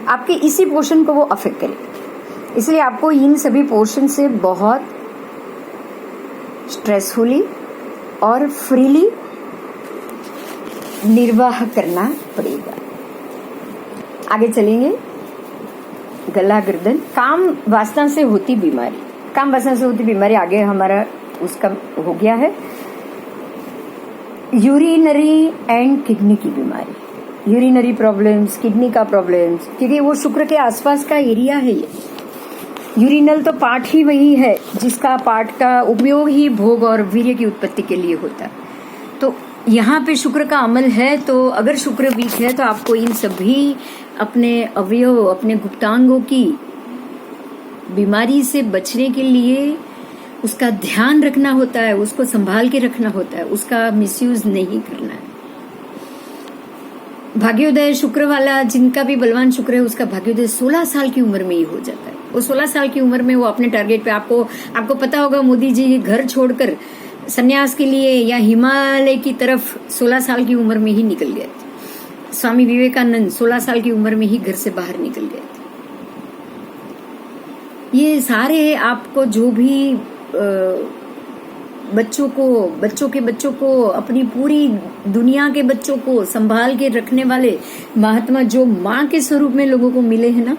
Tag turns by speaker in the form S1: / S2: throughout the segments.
S1: आपके इसी पोर्शन को वो अफेक्ट करेगा। इसलिए आपको इन सभी पोर्शन से बहुत स्ट्रेसफुली और फ्रीली निर्वाह करना पड़ेगा। आगे चलेंगे। गला गर्दन, काम वासना से होती बीमारी, काम वासना से होती बीमारी आगे हमारा उसका हो गया है। यूरिनरी एंड किडनी की बीमारी, यूरिनरी प्रॉब्लम्स, किडनी का प्रॉब्लम्स, क्योंकि वो शुक्र के आसपास का एरिया है। ये यूरिनल तो पार्ट ही वही है जिसका पार्ट का उपयोग ही भोग और वीर्य की उत्पत्ति के लिए होता है। तो यहाँ पे शुक्र का अमल है, तो अगर शुक्र वीक है तो आपको इन सभी अपने अवयव, अपने गुप्तांगों की बीमारी से बचने के लिए उसका ध्यान रखना होता है, उसको संभाल के रखना होता है, उसका मिसयूज नहीं करना है। भाग्योदय शुक्र वाला, जिनका भी बलवान शुक्र है, उसका भाग्योदय 16 साल की उम्र में ही हो जाता है। वो 16 साल की उम्र में वो अपने टारगेट पे, आपको पता होगा मोदी जी घर छोड़कर संन्यास के लिए या हिमालय की तरफ 16 साल की उम्र में ही निकल गए थे। स्वामी विवेकानंद 16 साल की उम्र में ही घर से बाहर निकल गए थे। ये सारे आपको जो भी बच्चों को अपनी पूरी दुनिया के बच्चों को संभाल के रखने वाले महात्मा जो माँ के स्वरूप में लोगों को मिले हैं ना,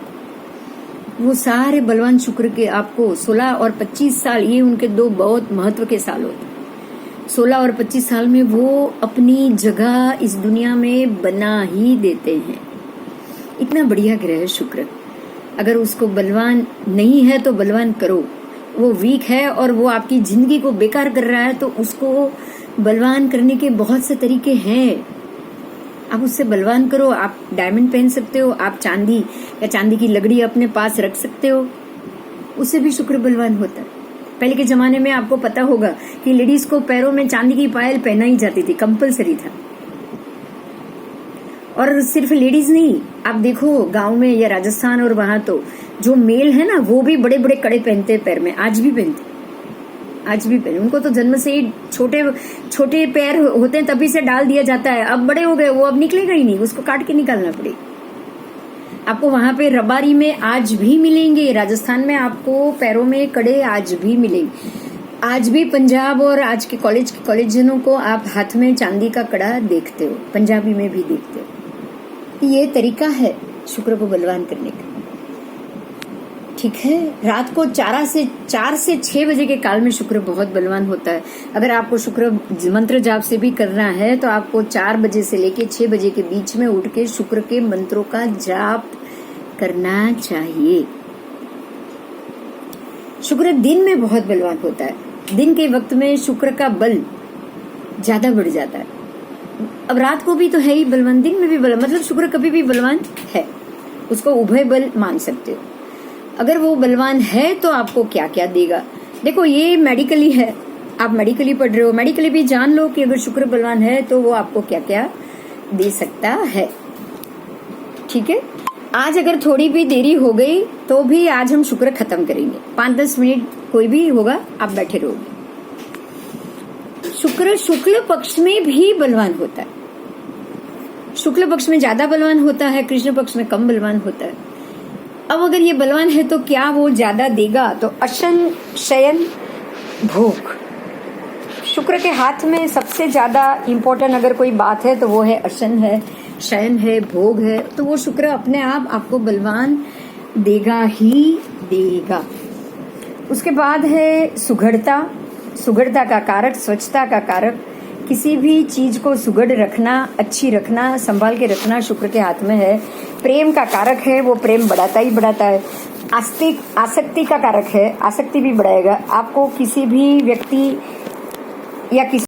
S1: वो सारे बलवान शुक्र के आपको 16 और 25 साल, ये उनके दो बहुत महत्व के साल होते हैं। 16 और 25 साल में वो अपनी जगह इस दुनिया में बना ही देते हैं। इतना बढ़िया ग्रह है शुक्र। अगर उसको बलवान नहीं है तो बलवान करो। वो वीक है और वो आपकी जिंदगी को बेकार कर रहा है, तो उसको बलवान करने के बहुत से तरीके हैं। आप उससे बलवान करो। आप डायमंड पहन सकते हो, आप चांदी या चांदी की लकड़ी अपने पास रख सकते हो, उससे भी शुक्र बलवान होता है। पहले के जमाने में आपको पता होगा कि लेडीज को पैरों में चांदी की पायल पहनाई जाती थी, कंपलसरी था। और सिर्फ लेडीज नहीं, आप देखो गांव में या राजस्थान और वहां तो जो मेल है ना, वो भी बड़े बड़े कड़े पहनते हैं पैर में, आज भी पहनते। उनको तो जन्म से ही छोटे पैर होते हैं, तभी से डाल दिया जाता है। अब बड़े हो गए, वो अब निकलेगा ही नहीं, उसको काट के निकालना पड़ेगा। आपको वहां पे रबारी में आज भी मिलेंगे, राजस्थान में आपको पैरों में कड़े आज भी मिलेंगे। आज भी पंजाब और आज के कॉलेजनों को आप हाथ में चांदी का कड़ा देखते हो, पंजाबी में भी देखते हो। ये तरीका है शुक्र को बलवान करने का। ठीक है। रात को 4 से 6 बजे के काल में शुक्र बहुत बलवान होता है। अगर आपको शुक्र मंत्र जाप से भी करना है तो आपको 4 बजे से लेके 6 बजे के बीच में उठ के शुक्र के मंत्रों का जाप करना चाहिए। शुक्र दिन में बहुत बलवान होता है। दिन के वक्त में शुक्र का बल ज्यादा बढ़ जाता है। अब रात को भी तो है ही बलवान, दिन में भी बलवान, मतलब शुक्र कभी भी बलवान है। उसको उभय बल मान सकते हो। अगर वो बलवान है तो आपको क्या क्या देगा। देखो, ये मेडिकली है, आप मेडिकली पढ़ रहे हो, मेडिकली भी जान लो कि अगर शुक्र बलवान है तो वो आपको क्या क्या दे सकता है। ठीक है। आज अगर थोड़ी भी देरी हो गई तो भी आज हम शुक्र खत्म करेंगे। 5-10 मिनट कोई भी होगा, आप बैठे रहोगे। शुक्र शुक्ल पक्ष में भी बलवान होता है। शुक्ल पक्ष में ज्यादा बलवान होता है, कृष्ण पक्ष में कम बलवान होता है। अब अगर ये बलवान है तो क्या वो ज्यादा देगा, तो अशन, शयन, भोग। शुक्र के हाथ में सबसे ज्यादा इंपॉर्टेंट अगर कोई बात है तो वो है अशन है, शयन है, भोग है। तो वो शुक्र अपने आप आपको बलवान देगा ही देगा। उसके बाद है सुघड़ता, सुघड़ता का कारक, स्वच्छता का कारक। किसी भी चीज को सुगढ़ रखना, अच्छी रखना, संभाल के रखना शुक्र के हाथ में है। प्रेम का कारक है, वो प्रेम बढ़ाता ही बढ़ाता है। आसक्ति का कारक है, आसक्ति भी बढ़ाएगा। आपको किसी भी व्यक्ति या किसी